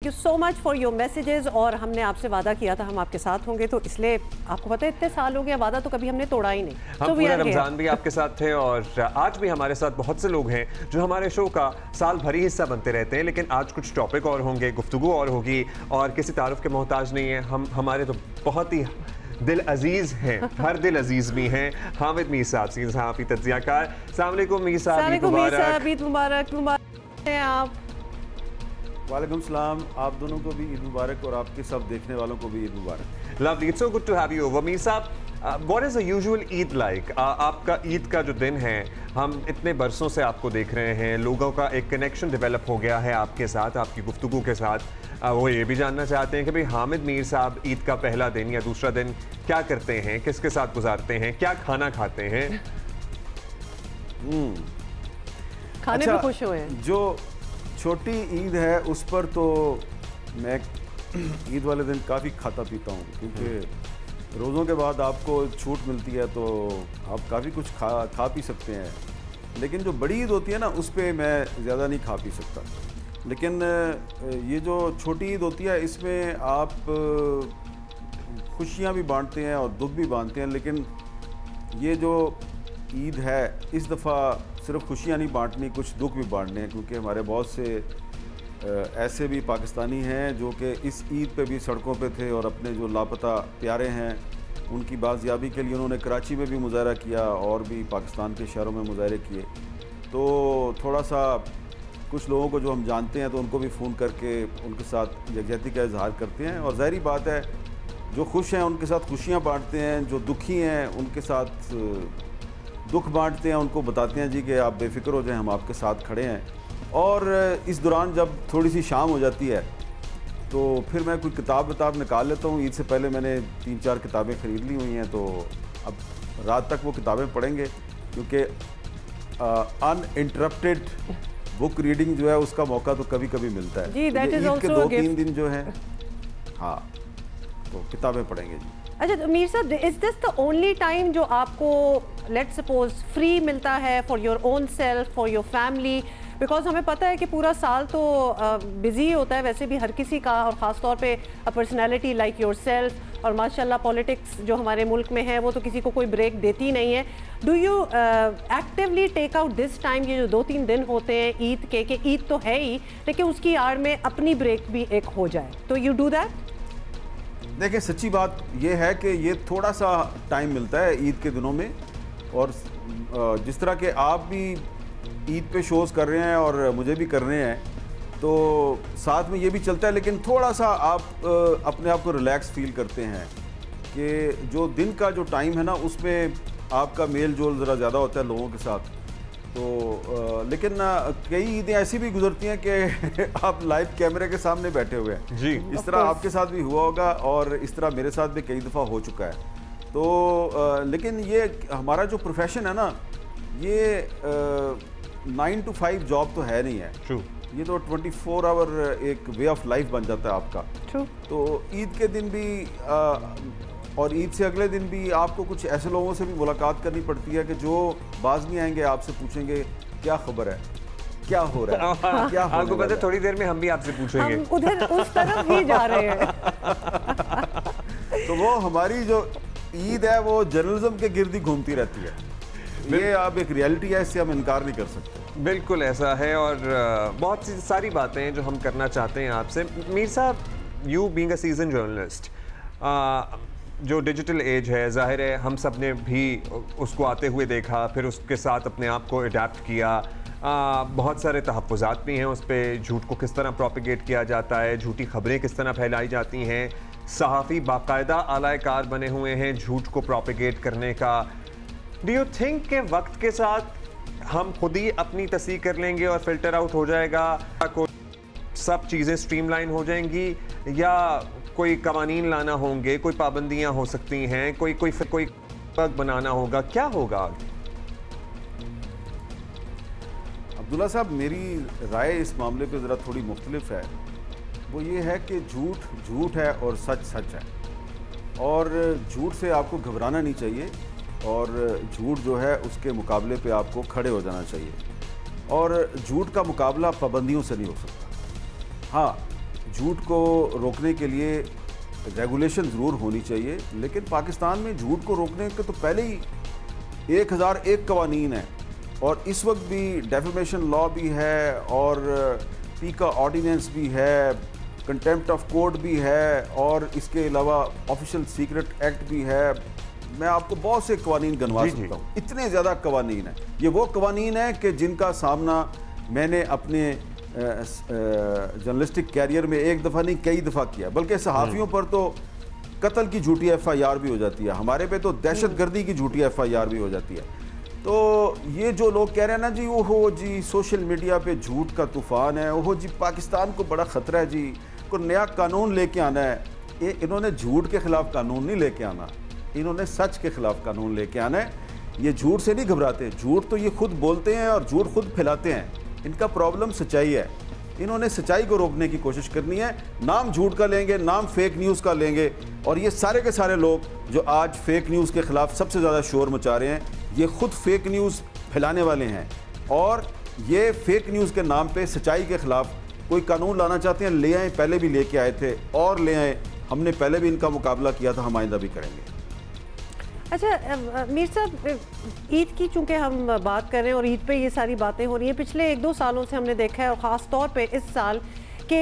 You so much for your messages. और हमने आपसे वादा किया था हम आपके साथ होंगे, तो इसलिए आपको पता है इतने साल हो गए, वादा तो कभी हमने तोड़ा ही नहीं। हम पूरा रमजान भी आपके साथ थे और आज भी हमारे साथ बहुत से लोग हैं जो हमारे शो का साल भर ही हिस्सा बनते रहते हैं। लेकिन आज कुछ टॉपिक और होंगे, गुफ्तगू और होगी और किसी तारुफ के मोहताज नहीं है। हम हमारे तो बहुत ही दिल अजीज हैं, हर दिल अजीज भी हैं। हामिद मीर साहब, सीन सहाफ़ी, तज्ज़ियाकार। अस्सलाम वालेकुम मीर साहब, ईद मुबारक। ईद मुबारक। मुबारक हैं आप। वालेकुम सलाम, आप दोनों को भी ईद मुबारक और आपके सब देखने वालों को भी ईद मुबारक। Lovely, it's so good to have you over. Mir साहब, what is a usual Eid like? आपका ईद का जो दिन है, हम इतने बरसों से आपको देख रहे हैं, लोगों का एक कनेक्शन डेवलप हो गया है आपके साथ, आपकी गुफ्तगू के साथ। वो ये भी जानना चाहते हैं कि भाई हामिद मीर साहब ईद का पहला दिन या दूसरा दिन क्या करते हैं, किसके साथ गुजारते हैं, क्या खाना खाते हैं? खाने अच्छा, में खुश हुए हैं। जो छोटी ईद है उस पर तो मैं ईद वाले दिन काफ़ी खाता पीता हूँ, क्योंकि रोज़ों के बाद आपको छूट मिलती है तो आप काफ़ी कुछ खा पी सकते हैं। लेकिन जो बड़ी ईद होती है ना, उस पर मैं ज़्यादा नहीं खा पी सकता। लेकिन ये जो छोटी ईद होती है, इसमें आप खुशियाँ भी बांटते हैं और दुख भी बांटते हैं। लेकिन ये जो ईद है, इस दफ़ा सिर्फ खुशियाँ नहीं बांटनी, कुछ दुख भी बांटने हैं, क्योंकि हमारे बहुत से ऐसे भी पाकिस्तानी हैं जो कि इस ईद पे भी सड़कों पे थे और अपने जो लापता प्यारे हैं उनकी बाजियाबी के लिए उन्होंने कराची में भी मुजाहरा किया और भी पाकिस्तान के शहरों में मुजाहरे किए। तो थोड़ा सा कुछ लोगों को जो हम जानते हैं तो उनको भी फ़ोन करके उनके साथ यकजहती का इजहार करते हैं। और ज़ाहिरी बात है, जो खुश हैं उनके साथ खुशियाँ बांटते हैं, जो दुखी हैं उनके साथ दुख बांटते हैं, उनको बताते हैं जी कि आप बेफिक्र हो जाएं, हम आपके साथ खड़े हैं। और इस दौरान जब थोड़ी सी शाम हो जाती है तो फिर मैं कोई किताब निकाल लेता हूँ। ईद से पहले मैंने 3-4 किताबें ख़रीद ली हुई हैं, तो अब रात तक वो किताबें पढ़ेंगे, क्योंकि अनइंटरप्टेड बुक रीडिंग जो है उसका मौका तो कभी कभी मिलता है। जी, that is ईद के also a 2-3 gift. दिन जो है, हाँ, तो किताबें पढ़ेंगे जी। अच्छा, तो मीर साहब, is this the only time जो आपको लेट्स सपोज फ्री मिलता है for your own self, for your family? Because हमें पता है कि पूरा साल तो बिजी होता है वैसे भी हर किसी का, और ख़ास तौर पे a personality like your self, और माशाल्लाह पॉलिटिक्स जो हमारे मुल्क में है वो तो किसी को कोई ब्रेक देती नहीं है। Do you actively take out this time, ये जो 2-3 दिन होते हैं ईद के, कि ईद तो है ही लेकिन उसकी आड़ में अपनी ब्रेक भी एक हो जाए, तो यू डू दैट? देखिए, सच्ची बात यह है कि ये थोड़ा सा टाइम मिलता है ईद के दिनों में, और जिस तरह के आप भी ईद पे शोज़ कर रहे हैं और मुझे भी कर रहे हैं, तो साथ में ये भी चलता है। लेकिन थोड़ा सा आप अपने आप को रिलैक्स फील करते हैं कि जो दिन का जो टाइम है ना, उसमें आपका मेल जोल ज़रा ज़्यादा होता है लोगों के साथ। तो लेकिन कई ईदें ऐसी भी गुजरती हैं कि आप लाइव कैमरे के सामने बैठे हुए हैं जी। इस तरह आपके साथ भी हुआ होगा और इस तरह मेरे साथ भी कई दफ़ा हो चुका है। तो लेकिन ये हमारा जो प्रोफेशन है ना, ये 9 to 5 जॉब तो है नहीं है। True. ये तो 24 आवर एक वे ऑफ लाइफ बन जाता है आपका। True. तो ईद के दिन भी और ईद से अगले दिन भी आपको कुछ ऐसे लोगों से भी मुलाकात करनी पड़ती है कि जो बाज नहीं आएंगे, आपसे पूछेंगे क्या खबर है, क्या हो रहा है, क्या आपको पता है थोड़ी देर में हम भी आपसे पूछेंगे। हम उधर उस तरफ ही जा रहे हैं। तो वो हमारी जो ईद है वो जर्नलिज्म के गिर्द ही घूमती रहती है। ये अब एक रियलिटी है, इससे हम इनकार नहीं कर सकते। बिल्कुल ऐसा है, और बहुत सी सारी बातें हैं जो हम करना चाहते हैं आपसे। मीर साहब, you being a season journalist, जो डिजिटल एज है, ज़ाहिर है हम सब ने भी उसको आते हुए देखा, फिर उसके साथ अपने आप को अडेप्ट किया। बहुत सारे तहफ़्फ़ुज़ात भी हैं उस पर, झूठ को किस तरह प्रोपिगेट किया जाता है, झूठी खबरें किस तरह फैलाई जाती हैं। सहाफ़ी बाकायदा आलाकार बने हुए हैं झूठ को प्रोपिगेट करने का। डू यू थिंक के वक्त के साथ हम खुद ही अपनी तस्दीक कर लेंगे और फ़िल्टर आउट हो जाएगा, सब चीज़ें स्ट्रीमलाइन हो जाएंगी, या कोई कवानीन लाना होंगे, कोई पाबंदियां हो सकती हैं, कोई वर्क बनाना होगा, क्या होगा? अब्दुल्ला साहब, मेरी राय इस मामले पे ज़रा थोड़ी मुख्तलिफ है। वो ये है कि झूठ झूठ है और सच सच है, और झूठ से आपको घबराना नहीं चाहिए, और झूठ जो है उसके मुकाबले पे आपको खड़े हो जाना चाहिए। और झूठ का मुकाबला पाबंदियों से नहीं हो सकता। हाँ, झूठ को रोकने के लिए रेगुलेशन ज़रूर होनी चाहिए, लेकिन पाकिस्तान में झूठ को रोकने के तो पहले ही 1001 कवानीन है, और इस वक्त भी डेफेमेशन लॉ भी है, और पीका ऑर्डिनेंस भी है, कंटेम्प्ट ऑफ कोर्ट भी है, और इसके अलावा ऑफिशियल सीक्रेट एक्ट भी है। मैं आपको बहुत से कवानीन गिनवा सकता हूँ, इतने ज़्यादा कवानीन हैं। ये वो कवानीन है कि जिनका सामना मैंने अपने जर्नलिस्टिक कैरियर में एक दफ़ा नहीं कई दफ़ा किया, बल्कि सहाफ़ियों पर तो कत्ल की झूठी FIR भी हो जाती है, हमारे पे तो दहशतगर्दी की झूठी FIR भी हो जाती है। तो ये जो लोग कह रहे हैं ना जी, ओहो जी सोशल मीडिया पे झूठ का तूफ़ान है, ओहो जी पाकिस्तान को बड़ा ख़तरा है जी, को नया कानून लेके आना है। इन्होंने झूठ के ख़िलाफ़ कानून नहीं लेके आना, इन्होंने सच के ख़िलाफ़ कानून लेके आना है। ये झूठ से नहीं घबराते, झूठ तो ये खुद बोलते हैं और झूठ खुद फैलाते हैं। इनका प्रॉब्लम सच्चाई है, इन्होंने सच्चाई को रोकने की कोशिश करनी है। नाम झूठ का लेंगे, नाम फेक न्यूज़ का लेंगे, और ये सारे के सारे लोग जो आज फेक न्यूज़ के ख़िलाफ़ सबसे ज़्यादा शोर मचा रहे हैं, ये खुद फेक न्यूज़ फैलाने वाले हैं, और ये फेक न्यूज़ के नाम पे सच्चाई के ख़िलाफ़ कोई कानून लाना चाहते हैं, ले आए, पहले भी लेके आए थे और ले आए, हमने पहले भी इनका मुकाबला किया था, हम आइंदा भी करेंगे। अच्छा मीर साहब, ईद की चूँकि हम बात कर रहे हैं और ईद पे ये सारी बातें हो रही हैं, पिछले 1-2 सालों से हमने देखा है, और ख़ास तौर पे इस साल कि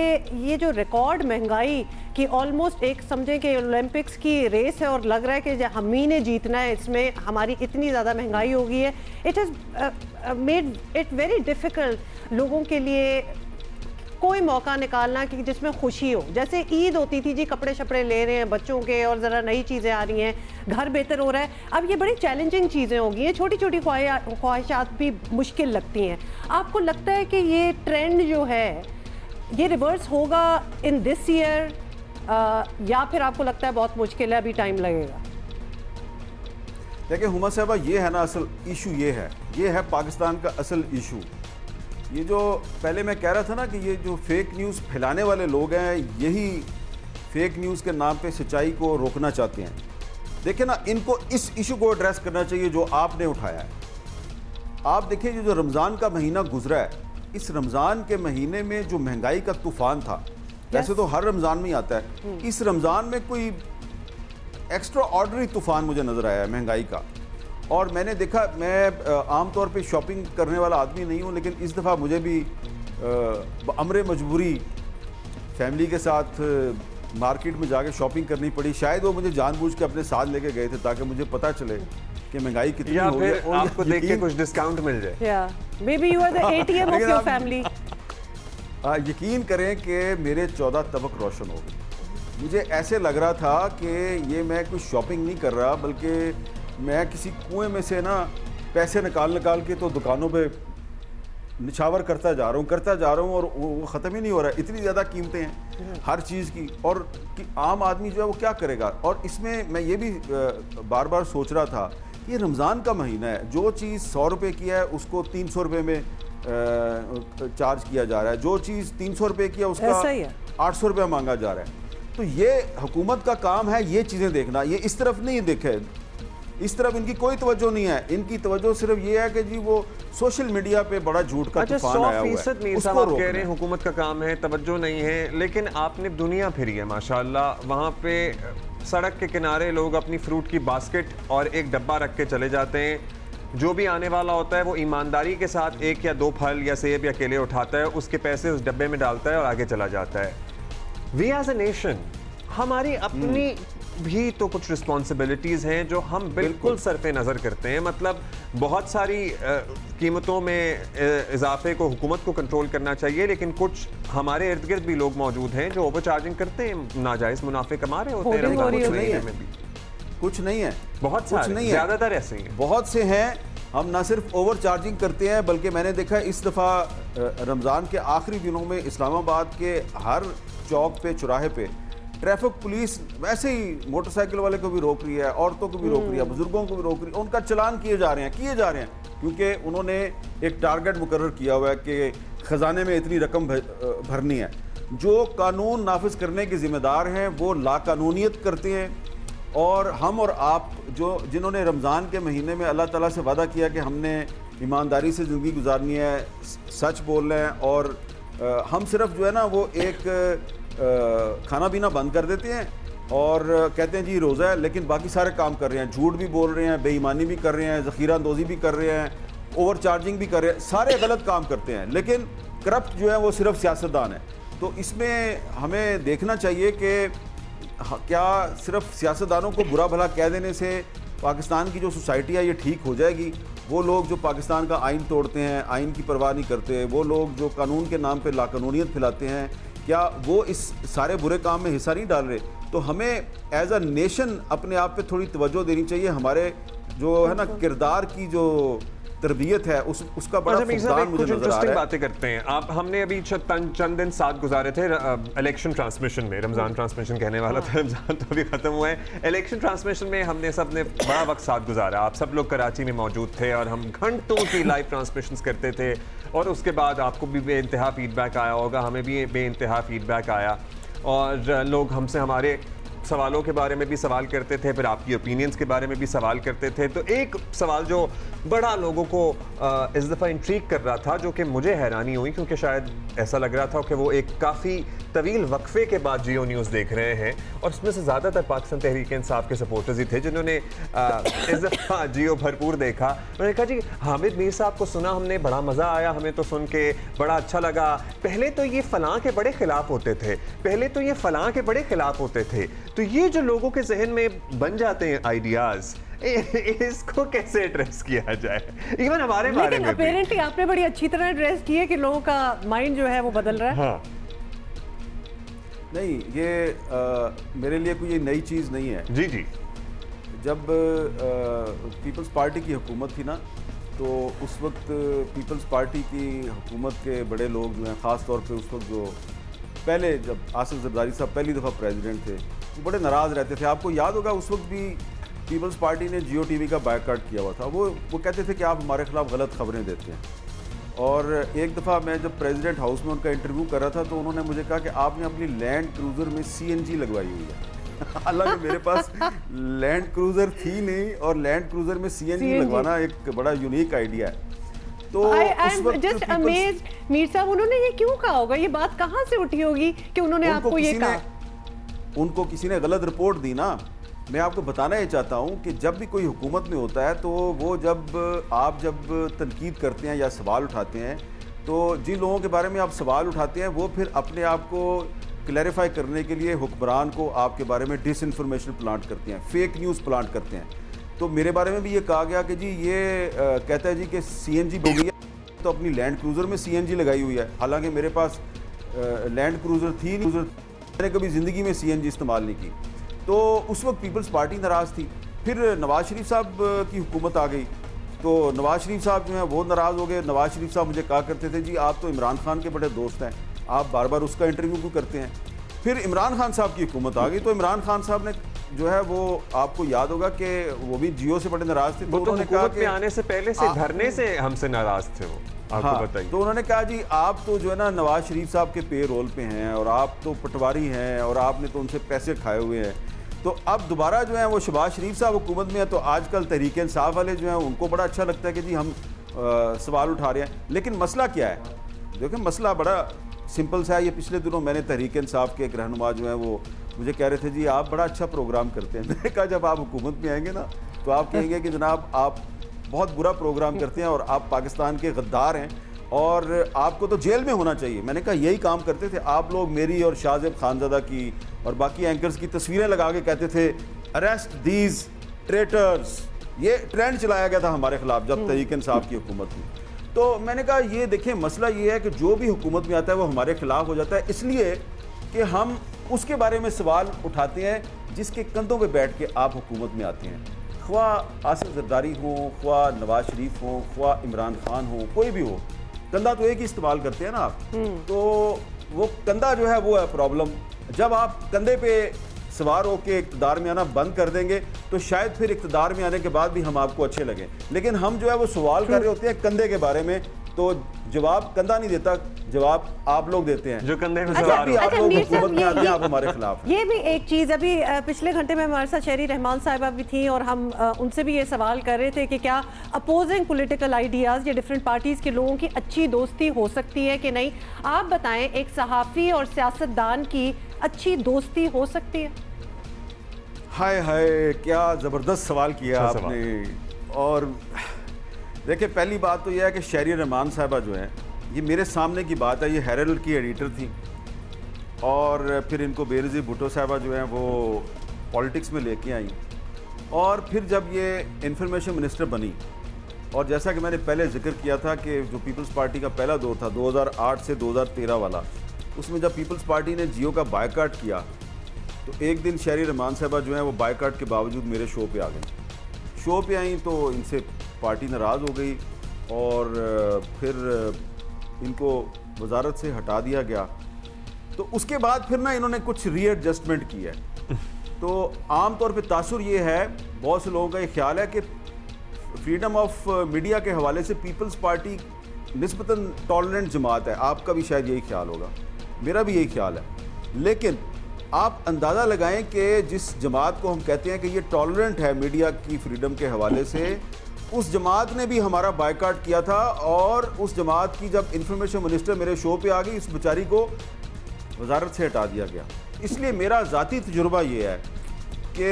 ये जो रिकॉर्ड महंगाई की ऑलमोस्ट एक समझें कि ओलंपिक्स की रेस है, और लग रहा है कि हम ही ने जीतना है, इसमें हमारी इतनी ज़्यादा महंगाई हो गई है। It has made it very difficult लोगों के लिए कोई मौका निकालना कि जिसमें खुशी हो। जैसे ईद होती थी जी, कपड़े शपड़े ले रहे हैं बच्चों के, और ज़रा नई चीज़ें आ रही हैं, घर बेहतर हो रहा है। अब ये बड़ी चैलेंजिंग चीज़ें हो गई हैं, छोटी छोटी ख्वाहिशात भी मुश्किल लगती हैं। आपको लगता है कि ये ट्रेंड जो है ये रिवर्स होगा इन दिस ईयर, या फिर आपको लगता है बहुत मुश्किल है, अभी टाइम लगेगा? देखिए हुमा साहबा, ये है ना असल इशू, ये है पाकिस्तान का असल इशू। ये जो पहले मैं कह रहा था ना कि ये जो फेक न्यूज़ फैलाने वाले लोग हैं, यही फेक न्यूज़ के नाम पे सच्चाई को रोकना चाहते हैं। देखिए ना, इनको इस इशू को एड्रेस करना चाहिए जो आपने उठाया है। आप देखिए, जो रमज़ान का महीना गुजरा है, इस रमज़ान के महीने में जो महंगाई का तूफ़ान था, वैसे तो हर रमज़ान में ही आता है, इस रमज़ान में कोई एक्स्ट्रा ऑर्डनरी तूफ़ान मुझे नज़र आया है महंगाई का। और मैंने देखा, मैं आम तौर पे शॉपिंग करने वाला आदमी नहीं हूँ, लेकिन इस दफ़ा मुझे भी अमरे मजबूरी फैमिली के साथ मार्केट में जाके शॉपिंग करनी पड़ी। शायद वो मुझे जानबूझ के अपने साथ लेके गए थे ताकि मुझे पता चले कि महंगाई कितनी हो गई, और आपको देख के कुछ डिस्काउंट मिल जाए। Maybe you are the ATM of your family. यकीन करें कि मेरे 14 तबक रोशन हो गए। मुझे ऐसे लग रहा था कि ये मैं कुछ शॉपिंग नहीं कर रहा, बल्कि मैं किसी कुएं में से ना पैसे निकाल के तो दुकानों पे निछावर करता जा रहा हूँ, और वो ख़त्म ही नहीं हो रहा है। इतनी ज़्यादा कीमतें हैं हर चीज़ की, और कि आम आदमी जो है वो क्या करेगा। और इसमें मैं ये भी बार बार सोच रहा था, ये रमज़ान का महीना है, जो चीज़ 100 रुपये की है उसको 300 रुपये में चार्ज किया जा रहा है, जो चीज़ 300 रुपये की है उसका 800 रुपया मांगा जा रहा है। तो ये हुकूमत का काम है ये चीज़ें देखना, ये इस तरफ नहीं देखे, इस तरफ इनकी कोई तवज्जो नहीं है। इनकी तवज्जो सिर्फ ये है कि जी वो सोशल मीडिया पे बड़ा झूठ का तूफान आया हुआ है, उसको आप कह रहे हैं हुकूमत का काम है, तवज्जो नहीं है। लेकिन आपने दुनिया फिरी है माशाल्लाह, वहाँ पे सड़क के किनारे लोग अपनी फ्रूट की बास्केट और एक डब्बा रख के चले जाते हैं। जो भी आने वाला होता है वो ईमानदारी के साथ 1 या 2 फल या सेब या केले उठाता है, उसके पैसे उस डब्बे में डालता है और आगे चला जाता है। वी एज ए नेशन, हमारी अपनी भी तो कुछ रिस्पॉन्सिबिलिटीज़ हैं जो हम बिल्कुल सरफे नज़र करते हैं। मतलब बहुत सारी कीमतों में इजाफे को हुकूमत को कंट्रोल करना चाहिए, लेकिन कुछ हमारे इर्द गिर्द भी लोग मौजूद हैं जो ओवर चार्जिंग करते हैं, नाजायज़ मुनाफे कमा रहे होते हैं। कुछ नहीं है, बहुत सारे नहीं, ज़्यादातर ऐसे ही बहुत से हैं। हम ना सिर्फ ओवर चार्जिंग करते हैं, बल्कि मैंने देखा इस दफ़ा रमज़ान के आखिरी दिनों में इस्लामाबाद के हर चौक पे, चौराहे पे ट्रैफिक पुलिस वैसे ही मोटरसाइकिल वाले को भी रोक रही है, औरतों को भी रोक रही है, बुजुर्गों को भी रोक रही है। उनका चलान किए जा रहे हैं, क्योंकि उन्होंने एक टारगेट मुकर्रर किया हुआ है कि ख़जाने में इतनी रकम भरनी है। जो कानून नाफिज करने के ज़िम्मेदार हैं वो लाकानूनियत करते हैं, और हम और आप जिन्होंने रमज़ान के महीने में अल्लाह ताला से वादा किया कि हमने ईमानदारी से ज़िंदगी गुजारनी है, सच बोल रहे हैं, और हम सिर्फ जो है ना वो एक खाना पीना बंद कर देते हैं और कहते हैं जी रोज़ा है, लेकिन बाकी सारे काम कर रहे हैं, झूठ भी बोल रहे हैं, बेईमानी भी कर रहे हैं, ज़ख़ीरा अंदोज़ी भी कर रहे हैं, ओवर चार्जिंग भी कर रहे हैं, सारे गलत काम करते हैं, लेकिन करप्ट जो है वो सिर्फ सियासतदान है। तो इसमें हमें देखना चाहिए कि क्या सिर्फ सियासतदानों को बुरा भला कह देने से पाकिस्तान की जो सोसाइटी है ये ठीक हो जाएगी? वो लोग जो पाकिस्तान का आइन तोड़ते हैं, आइन की परवाह नहीं करते, वो लोग जो कानून के नाम पे लाकानूनियत फैलाते हैं, क्या वो इस सारे बुरे काम में हिस्सा नहीं डाल रहे? तो हमें एज अ नेशन अपने आप पे थोड़ी तवज्जो देनी चाहिए। हमारे जो है ना किरदार की जो तरबियत है उसका बड़ा फुकदान मुझे नजर आ रहा है। बातें करते हैं आप। हमने अभी चंद दिन साथ गुजारे थे इलेक्शन ट्रांसमिशन में, रमज़ान ट्रांसमिशन कहने वाला था, रमज़ान तो अभी ख़त्म हुआ है। इलेक्शन ट्रांसमिशन में हमने सब ने बड़ा वक्त साथ गुजारा। आप सब लोग कराची में मौजूद थे और हम घंटों की लाइव ट्रांसमिशंस करते थे और उसके बाद आपको भी बेइंतहा फीडबैक आया होगा, हमें भी बेइंतहा फीडबैक आया और लोग हमसे हमारे सवालों के बारे में भी सवाल करते थे, फिर आपकी ओपिनियंस के बारे में भी सवाल करते थे। तो एक सवाल जो बड़ा लोगों को इस दफ़ा इंट्रीग कर रहा था, जो कि मुझे हैरानी हुई क्योंकि शायद ऐसा लग रहा था कि वो एक काफ़ी तवील वक्फे के बाद जियो न्यूज़ देख रहे हैं और उसमें से ज़्यादातर पाकिस्तान तहरीक इंसाफ के सपोर्टर्स ही थे जिन्होंने इस दफ़ा जियो भरपूर देखा। उन्होंने कहा जी हामिद मीर साहब को सुना हमने, बड़ा मज़ा आया हमें तो सुन के, बड़ा अच्छा लगा। पहले तो ये फ़लाँ के बड़े ख़िलाफ़ होते थे, पहले तो ये फ़लाँ के बड़े ख़िलाफ़ होते थे। तो ये जो लोगों के जहन में बन जाते हैं आइडियाज़, इसको कैसे एड्रेस किया जाए? इवन हमारे बारे में अपेरेंटली आपने बड़ी अच्छी तरह एड्रेस की है कि लोगों का माइंड जो है वो बदल रहा है। हाँ। नहीं, ये मेरे लिए कोई नई चीज़ नहीं है। जी जी। जब पीपल्स पार्टी की हुकूमत थी ना, तो उस वक्त पीपल्स पार्टी की हुकूमत के बड़े लोग जो हैं, ख़ास तौर पे उस वक्त जो पहले जब आसिफ जरदारी साहब पहली दफ़ा प्रेसिडेंट थे, वो बड़े नाराज़ रहते थे। आपको याद होगा उस वक्त भी पीपल्स पार्टी ने जियो टीवी का बायकॉट किया हुआ था। वो कहते थे कि आप हमारे खिलाफ गलत खबरें देते हैं। और एक दफ़ा मैं जब प्रेसिडेंट हाउस में उनका इंटरव्यू कर रहा था तो उन्होंने मुझे कहा कि आपने अपनी लैंड क्रूज़र में CNG लगवाई हुई है। हालांकि मेरे पास लैंड क्रूज़र थी नहीं और लैंड क्रूज़र में CNG लगवाना एक बड़ा यूनिक आइडिया है। तो जस्ट अमेज्ड मीर साहब, उन्होंने ये क्यों कहा होगा? ये बात कहाँ से उठी होगी कि उन्होंने आपको ये कहा? उनको किसी ने गलत रिपोर्ट दी ना। मैं आपको बताना ये चाहता हूँ कि जब भी कोई हुकूमत में होता है तो वो जब तनकीद करते हैं या सवाल उठाते हैं, तो जिन लोगों के बारे में आप सवाल उठाते हैं वो फिर अपने आप को क्लैरिफाई करने के लिए हुक्मरान को आपके बारे में डिसइंफॉर्मेशन प्लांट करते हैं, फेक न्यूज़ प्लांट करते हैं। तो मेरे बारे में भी ये कहा गया कि जी ये कहता है जी कि CNG हो गई है तो अपनी लैंड क्रूज़र में CNG लगाई हुई है। हालांकि मेरे पास लैंड क्रूज़र थी नहीं, मैंने कभी ज़िंदगी में CNG इस्तेमाल नहीं की। तो उस वक्त पीपल्स पार्टी नाराज़ थी। फिर नवाज़ शरीफ साहब की हुकूमत आ गई तो नवाज़ शरीफ साहब जो हैं वो नाराज़ हो गए। नवाज़ शरीफ साहब मुझे कहा करते थे जी आप तो इमरान खान के बड़े दोस्त हैं, आप बार बार उसका इंटरव्यू क्यों करते हैं? फिर इमरान खान साहब की हुकूमत आ गई तो इमरान खान साहब ने जो है वो आपको याद होगा कि वो भी जियो से बड़े नाराज़ थे। तो उन्होंने कहा कि आने से पहले से धरने से हमसे नाराज़ थे वो। आपको बताइए। तो उन्होंने कहा जी आप तो जो है ना नवाज शरीफ साहब के पे रोल पे हैं और आप तो पटवारी हैं और आपने तो उनसे पैसे खाए हुए हैं। तो अब दोबारा जो है वो शहबाज शरीफ साहब हुकूमत में है तो आजकल तहरीक इंसाफ वाले जो हैं उनको बड़ा अच्छा लगता है कि जी हम सवाल उठा रहे हैं। लेकिन मसला क्या है? देखिए मसला बड़ा सिंपल सा है। ये पिछले दिनों मैंने तहरीक इंसाफ के एक रहनुमा जो है वो मुझे कह रहे थे जी आप बड़ा अच्छा प्रोग्राम करते हैं। मैंने कहा जब आप हुकूमत में आएंगे ना तो आप कहेंगे कि जनाब आप बहुत बुरा प्रोग्राम करते हैं और आप पाकिस्तान के गद्दार हैं और आपको तो जेल में होना चाहिए। मैंने कहा यही काम करते थे आप लोग, मेरी और शाहजेब खानज़ादा की और बाकी एंकर्स की तस्वीरें लगा के कहते थे अरेस्ट दीज ट्रेटर्स। ये ट्रेंड चलाया गया था हमारे खिलाफ जब तहरीक इंसाफ की हुकूमत थी। तो मैंने कहा ये देखें मसला ये है कि जो भी हुकूमत में आता है वो हमारे खिलाफ हो जाता है, इसलिए कि हम उसके बारे में सवाल उठाते हैं जिसके कंधों पे बैठ के आप हुकूमत में आते हैं। ख्वा आसिफ जरदारी हो, ख्वा नवाज शरीफ हो, ख्वा इमरान खान हो, कोई भी हो, कंधा तो एक ही इस्तेमाल करते हैं ना आप। तो वो कंधा जो है वो है प्रॉब्लम। जब आप कंधे पे सवार होकर इक़्तिदार में आना बंद कर देंगे तो शायद फिर इक़्तिदार में आने के बाद भी हम आपको अच्छे लगें। लेकिन हम जो है वो सवाल कर रहे होते हैं कंधे के बारे में, तो जवाब कंधा नहीं देता, जवाब आप लोग देते हैं जो कंधे में सवार हो। आप लोग हुकूमत में आते हैं, आप हमारे खिलाफ। ये भी एक चीज़, अभी पिछले घंटे में हमारे साथ शहरी रहमान साहिबा भी थी और हम उनसे भी ये सवाल कर रहे थे कि क्या अपोजिंग पॉलिटिकल आइडियाज़ या डिफरेंट पार्टीज़ के लोगों की अच्छी दोस्ती हो सकती है कि नहीं। आप बताएं एक सहाफ़ी और सियासतदान की अच्छी दोस्ती हो सकती है? हाय हाय, क्या ज़बरदस्त सवाल किया आपने। और देखिए, पहली बात तो यह है कि शहरियार रहमान साहबा जो हैं, ये मेरे सामने की बात है, ये हेरल्ड की एडिटर थी और फिर इनको बेनज़ीर भुट्टो साहबा जो हैं वो पॉलिटिक्स में लेके आई और फिर जब ये इंफॉर्मेशन मिनिस्टर बनी और जैसा कि मैंने पहले जिक्र किया था कि जो पीपल्स पार्टी का पहला दौर था 2008 से 2013 वाला, उसमें जब पीपल्स पार्टी ने जियो का बायकाट किया तो एक दिन शहरियार रहमान साहबा जो हैं वो बायकाट के बावजूद मेरे शो पे आ गई। शो पे आई तो इनसे पार्टी नाराज़ हो गई और फिर इनको वजारत से हटा दिया गया। तो उसके बाद फिर ना इन्होंने कुछ रीएडजस्टमेंट की है। तो आम तौर पे तासुर ये है, बहुत से लोगों का ये ख्याल है कि फ्रीडम ऑफ मीडिया के हवाले से पीपल्स पार्टी निस्बतन टॉलरेंट जमात है। आपका भी शायद यही ख्याल होगा, मेरा भी यही ख्याल है। लेकिन आप अंदाज़ा लगाएं कि जिस जमात को हम कहते हैं कि ये टॉलरेंट है मीडिया की फ्रीडम के हवाले से, उस जमात ने भी हमारा बायकाट किया था और उस जमात की जब इंफॉर्मेशन मिनिस्टर मेरे शो पे आ गई, इस बेचारी को वजारत से हटा दिया गया। इसलिए मेरा ज़ाती तजुर्बा ये है कि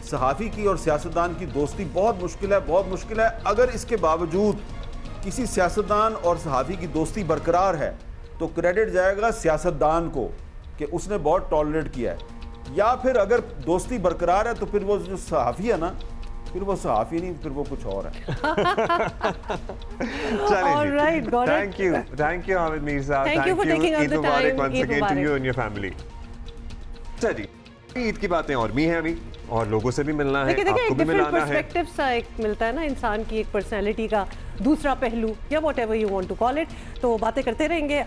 सहाफ़ी की और सियासतदान की दोस्ती बहुत मुश्किल है, बहुत मुश्किल है। अगर इसके बावजूद किसी सियासतदान और सहाफ़ी की दोस्ती बरकरार है तो क्रेडिट जाएगा सियासतदान को कि उसने बहुत टॉलरेट किया है, या फिर अगर दोस्ती बरकरार है तो फिर वो जो सहाफ़ी है ना, फिर वो सहाफ़ी नहीं, फिर वो कुछ और है। चलिए, thank you Hamid Mirza, thank you for taking out the time. once again to you and your family। चलिए, ईद की बातें और भी हैं अभी और लोगों से भी मिलना है, आपको भी मिलाना है। पर्सपेक्टिव सा एक मिलता है ना इंसान की, एक पर्सनैलिटी का दूसरा पहलू या whatever you want to call it. तो बातें करते रहेंगे